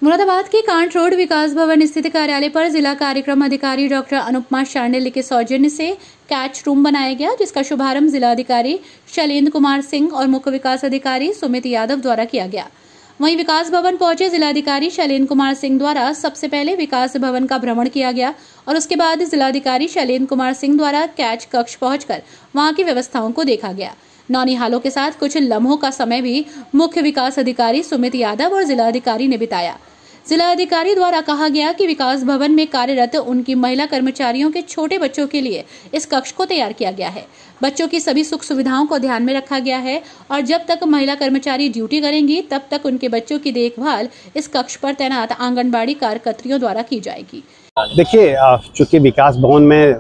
मुरादाबाद के can't road विकास भवन स्थित कार्यालय पर जिला कार्यक्रम अधिकारी डॉक्टर अनुपमा शांडिल्य के सौजन्य से कैच रूम बनाया गया, जिसका शुभारंभ जिला अधिकारी शैलेंद्र कुमार सिंह और मुख्य विकास अधिकारी सुमित यादव द्वारा किया गया। वहीं विकास भवन पहुंचे जिलाधिकारी शैलेंद्र कुमार सिंह द्वारा सबसे पहले विकास भवन का भ्रमण किया गया और उसके बाद जिलाधिकारी शैलेंद्र कुमार सिंह द्वारा कैच कक्ष पहुंचकर वहां की व्यवस्थाओं को देखा गया। नौनिहालों के साथ कुछ लम्हों का समय भी मुख्य विकास अधिकारी सुमित यादव और जिलाधिकारी ने बिताया। जिला अधिकारी द्वारा कहा गया कि विकास भवन में कार्यरत उनकी महिला कर्मचारियों के छोटे बच्चों के लिए इस कक्ष को तैयार किया गया है। बच्चों की सभी सुख सुविधाओं को ध्यान में रखा गया है और जब तक महिला कर्मचारी ड्यूटी करेंगी तब तक उनके बच्चों की देखभाल इस कक्ष पर तैनात आंगनबाड़ी कार्यकर्तियों द्वारा की जाएगी। देखिए, चूंकि विकास भवन में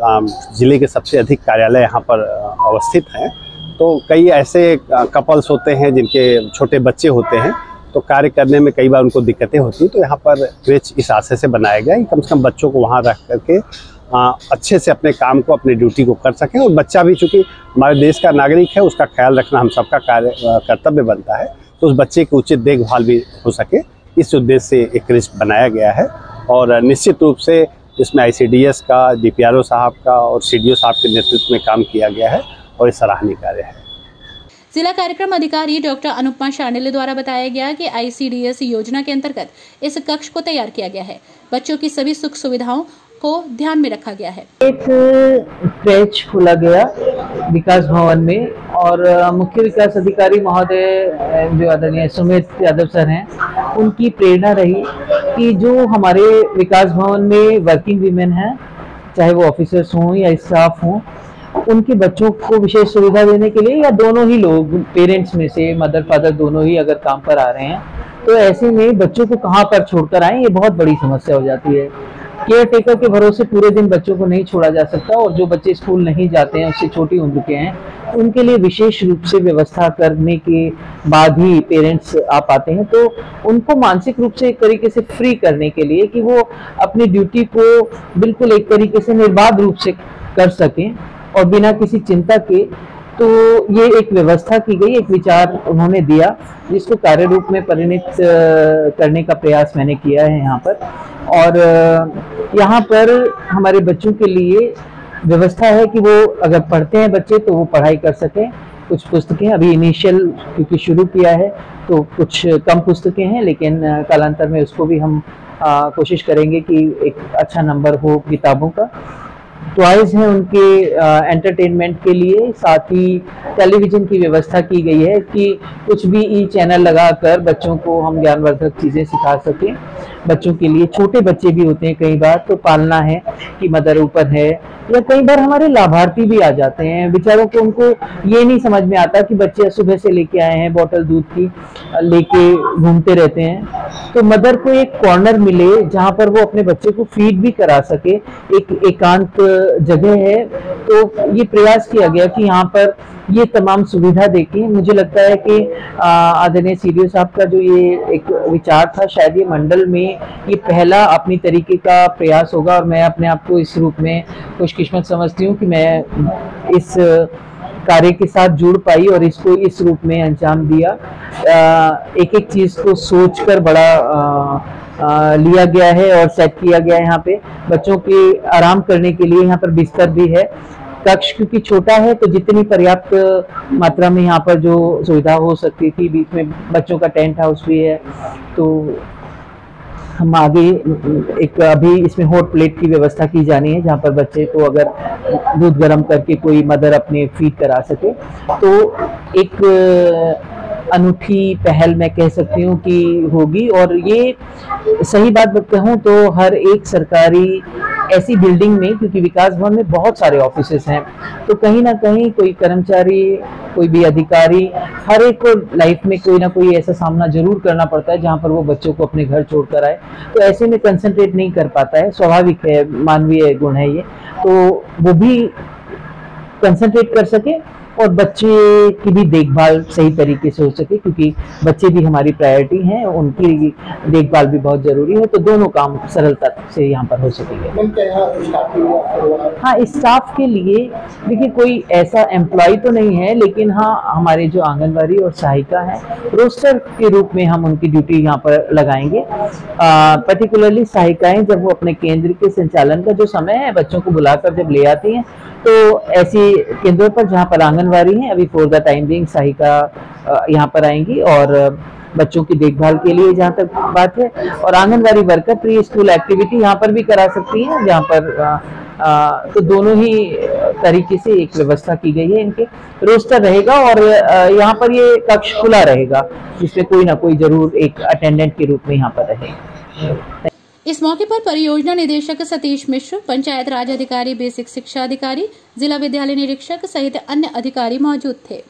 जिले के सबसे अधिक कार्यालय यहाँ पर अवस्थित हैं, तो कई ऐसे कपल्स होते हैं जिनके छोटे बच्चे होते हैं, तो कार्य करने में कई बार उनको दिक्कतें होती हैं। तो यहाँ पर क्रेच इस आशय से बनाया गया कि कम से कम बच्चों को वहाँ रख करके अच्छे से अपने काम को, अपनी ड्यूटी को कर सकें। और बच्चा भी चूँकि हमारे देश का नागरिक है, उसका ख्याल रखना हम सबका कर्तव्य बनता है, तो उस बच्चे की उचित देखभाल भी हो सके, इस उद्देश्य से एक क्रेच बनाया गया है। और निश्चित रूप से इसमें ICDS का, DPRO साहब का और CDO साहब के नेतृत्व में काम किया गया है और ये सराहनीय कार्य है। जिला कार्यक्रम अधिकारी डॉक्टर अनुपमा शांडिल्य द्वारा बताया गया कि ICDS योजना के अंतर्गत इस कक्ष को तैयार किया गया है। बच्चों की सभी सुख सुविधाओं को ध्यान में रखा गया है। एक क्रेच खोला गया विकास भवन में और मुख्य विकास अधिकारी महोदय जो आदरणीय सुमित यादव सर हैं, उनकी प्रेरणा रही कि जो हमारे विकास भवन में वर्किंग वीमेन हैं, चाहे वो ऑफिसर्स हों या स्टाफ हों, उनके बच्चों को विशेष सुविधा देने के लिए, या दोनों ही लोग पेरेंट्स में से मदर फादर दोनों ही अगर काम पर आ रहे हैं, तो ऐसे में बच्चों को कहाँ पर छोड़कर आएं, ये बहुत बड़ी समस्या हो जाती है। केयर टेकर के भरोसे पूरे दिन बच्चों को नहीं छोड़ा जा सकता और जो बच्चे स्कूल नहीं जाते हैं, उससे छोटी उम्र के हैं, उनके लिए विशेष रूप से व्यवस्था करने के बाद ही पेरेंट्स आ पाते हैं। तो उनको मानसिक रूप से एक तरीके से फ्री करने के लिए कि वो अपनी ड्यूटी को बिल्कुल एक तरीके से निर्बाध रूप से कर सकें और बिना किसी चिंता के, तो ये एक व्यवस्था की गई, एक विचार उन्होंने दिया, जिसको कार्य रूप में परिणित करने का प्रयास मैंने किया है यहाँ पर। और यहाँ पर हमारे बच्चों के लिए व्यवस्था है कि वो अगर पढ़ते हैं बच्चे तो वो पढ़ाई कर सकें। कुछ पुस्तकें अभी इनिशियल क्योंकि शुरू किया है तो कुछ कम पुस्तकें हैं, लेकिन कालांतर में उसको भी हम कोशिश करेंगे कि एक अच्छा नंबर हो किताबों का। टॉयज हैं उनके एंटरटेनमेंट के लिए, साथ ही टेलीविज़न की व्यवस्था की गई है कि कुछ भी ई चैनल लगाकर बच्चों को हम ज्ञानवर्धक चीज़ें सिखा सकें। बच्चों के लिए, छोटे बच्चे भी होते हैं कई बार, तो पालना है कि मदर ऊपर है, या कई बार हमारे लाभार्थी भी आ जाते हैं, बेचारों को उनको ये नहीं समझ में आता कि बच्चे सुबह से लेके आए हैं, बोतल दूध की लेके घूमते रहते हैं। तो मदर को एक कॉर्नर मिले जहाँ पर वो अपने बच्चे को फीड भी करा सके, एक एकांत जगह है। तो ये प्रयास किया गया कि यहाँ पर ये तमाम सुविधा देके, मुझे लगता है कि आदरणीय CDO साहब का जो ये एक विचार था, शायद ये मंडल में ये पहला अपनी तरीके का प्रयास होगा। और मैं अपने आप को इस रूप में खुशकिस्मत समझती हूँ कि मैं इस कार्य के साथ जुड़ पाई और इसको इस रूप में अंजाम दिया। एक एक चीज को सोचकर बड़ा लिया गया है और सेट किया गया है। यहाँ पे बच्चों के आराम करने के लिए यहाँ पर बिस्तर भी है। कक्ष क्योंकि छोटा है तो जितनी पर्याप्त मात्रा में यहाँ पर जो सुविधा हो सकती थी, बीच में बच्चों का टेंट हाउस भी है। तो हम आगे एक अभी इसमें हॉट प्लेट की व्यवस्था की जानी है, जहाँ पर बच्चे को अगर दूध गर्म करके कोई मदर अपने फीड करा सके, तो एक अनूठी पहल मैं कह सकती हूँ कि होगी। और ये सही बात कहूँ तो हर एक सरकारी ऐसी बिल्डिंग में, क्योंकि विकास भवन में बहुत सारे ऑफिसेस हैं, तो कहीं ना कहीं कोई कर्मचारी, कोई भी अधिकारी, हर एक को लाइफ में कोई ना कोई ऐसा सामना जरूर करना पड़ता है जहाँ पर वो बच्चों को अपने घर छोड़ कर आए। तो ऐसे में कंसंट्रेट नहीं कर पाता है, स्वाभाविक है, मानवीय गुण है ये। तो वो भी कंसंट्रेट कर सके और बच्चे की भी देखभाल सही तरीके से हो सके, क्योंकि बच्चे भी हमारी प्रायोरिटी हैं, उनकी देखभाल भी बहुत जरूरी है। तो दोनों काम सरलता से यहाँ पर हो सकेंगे। हाँ, स्टाफ के लिए देखिए कोई ऐसा एम्प्लॉय तो नहीं है, लेकिन हाँ हमारे जो आंगनबाड़ी और सहायिका है रोस्टर के रूप में हम उनकी ड्यूटी यहाँ पर लगाएंगे। पर्टिकुलरली सहायिकाएं जब वो अपने केंद्र के संचालन का जो समय है बच्चों को बुलाकर जब ले आती हैं, तो ऐसी केंद्रों पर जहाँ पर आंगनबाड़ी है अभी फॉर द टाइम बिंग सहायिका यहाँ पर आएंगी और बच्चों की देखभाल के लिए जहाँ तक बात है, और anganwadi worker pre school activity यहाँ पर भी करा सकती हैं, जहाँ पर तो दोनों ही तरीके से एक व्यवस्था की गई है। इनके रोस्टर रहेगा और यहाँ पर ये कक्ष खुला रहेगा जिसमें कोई ना कोई जरूर एक अटेंडेंट के रूप में यहाँ पर रहेगा। इस मौके पर परियोजना निदेशक सतीश मिश्र, पंचायत राज अधिकारी, बेसिक शिक्षा अधिकारी, जिला विद्यालय निरीक्षक सहित अन्य अधिकारी मौजूद थे।